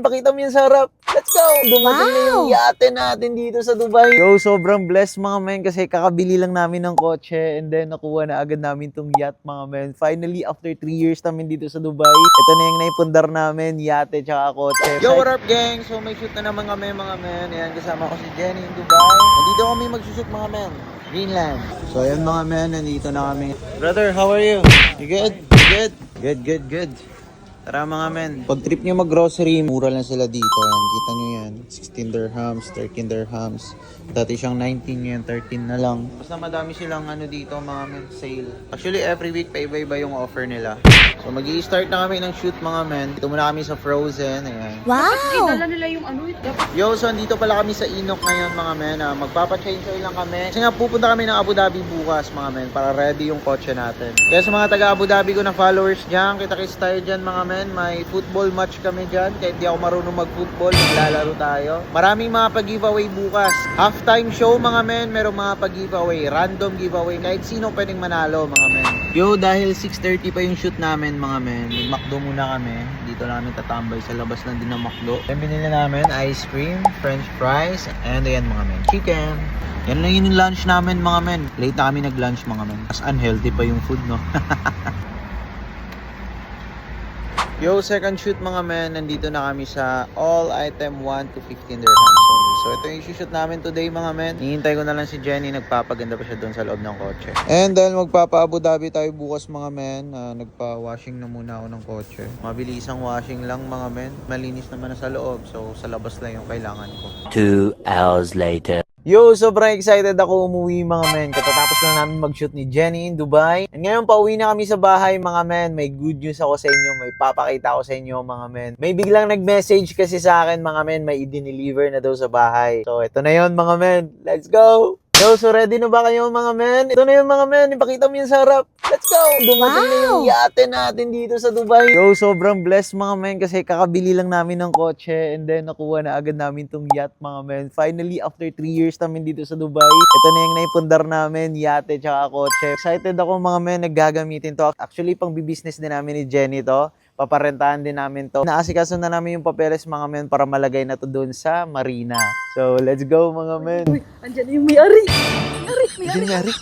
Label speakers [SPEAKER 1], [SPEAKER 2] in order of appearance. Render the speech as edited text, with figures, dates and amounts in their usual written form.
[SPEAKER 1] Pakita mo yan sa harap. Let's go! Dumating na yung yate natin dito sa Dubai. Yo, sobrang blessed mga men kasi kakabili lang namin ng kotse and then nakuha na agad namin tong yacht mga men. Finally, after 3 years namin dito sa Dubai, ito na yung naipundar namin, yate tsaka kotse. Yo, what up gang? So may shoot na naman kami mga men. Ayan, kasama ko si Jenny in Dubai. Nandito kami magsushoot mga men. Greenland. So ayan mga men, nandito na kami. Brother, how are you? You good? You good? Good. Tara mga men, pag trip nyo mag-grocery, mura lang sila dito. Yan, kita nyo yan, 16 dirhams, 13 dirhams. Dati siyang 19 ngayon, 13 na lang. Basta madami silang ano dito mga men, sale. Actually, every week pa iba-iba yung offer nila. So mag-i-start na kami ng shoot mga men. Dito muna kami sa Frozen, ayan.
[SPEAKER 2] Wow! Dala nila yung ano.
[SPEAKER 1] Yo, so andito pala kami sa Inok ngayon mga men. Magpapa-change oil lang kami. Kasi nga pupunta kami ng Abu Dhabi bukas mga men para ready yung kotse natin. Kaya sa mga taga Abu Dhabi ko na followers dyan, kita-kits tayo dyan mga men. May football match kami dyan. Kahit di ako marunong mag-football, maglalaro tayo. Maraming mga pag-giveaway bukas. Halftime show mga men, merong mga pag-giveaway. Random giveaway. Kahit sino pwedeng manalo mga men. Yo, dahil 6:30 pa yung shoot namin mga men, mag-McDo muna kami. Dito namin tatambay sa labas lang din ng McDo. Then binili namin ice cream, french fries, and ayan mga men, chicken. Yan lang yung lunch namin mga men. Late na kami nag-lunch mga men. As unhealthy pa yung food, no? Yo, second shoot mga men. Nandito na kami sa all item 1 to 15 dirhams only. So ito yung shoot namin today mga men. Hihintay ko na lang si Jenny. Nagpapaganda pa siya doon sa loob ng kotse. And then magpapa-Abu Dhabi tayo bukas mga men. Nagpa-washing na muna ako ng kotse. Mabilis ang washing lang mga men. Malinis naman na sa loob. So sa labas lang yung kailangan ko.
[SPEAKER 3] 2 hours later.
[SPEAKER 1] Yo, sobrang excited ako umuwi mga men. Katatapos na namin mag-shoot ni Jenny in Dubai. And ngayon pauwi na kami sa bahay mga men. May good news ako sa inyo. May papakita ako sa inyo mga men. May biglang nag-message kasi sa akin mga men. May i-deliver na daw sa bahay. So ito na yon mga men. Let's go! Yo, so ready na ba kayo mga men? Ito na yung mga men. Ipakita mo yan sa harap. Let's go! Dumating na yung yate natin dito sa Dubai. Yo, sobrang blessed mga men kasi kakabili lang namin ng kotse and then nakuha na agad namin tong yacht mga men. Finally, after 3 years namin dito sa Dubai, ito na yung naipundar namin, yate tsaka kotse. Excited ako mga men, naggagamitin to. Actually, pang business din namin ni Jenny to. Paparentahan din namin to. Naasikaso na namin yung papeles mga men para malagay na to doon sa marina. So, let's go mga men.
[SPEAKER 2] Uy, andyan na yung may-ari.
[SPEAKER 1] May-ari.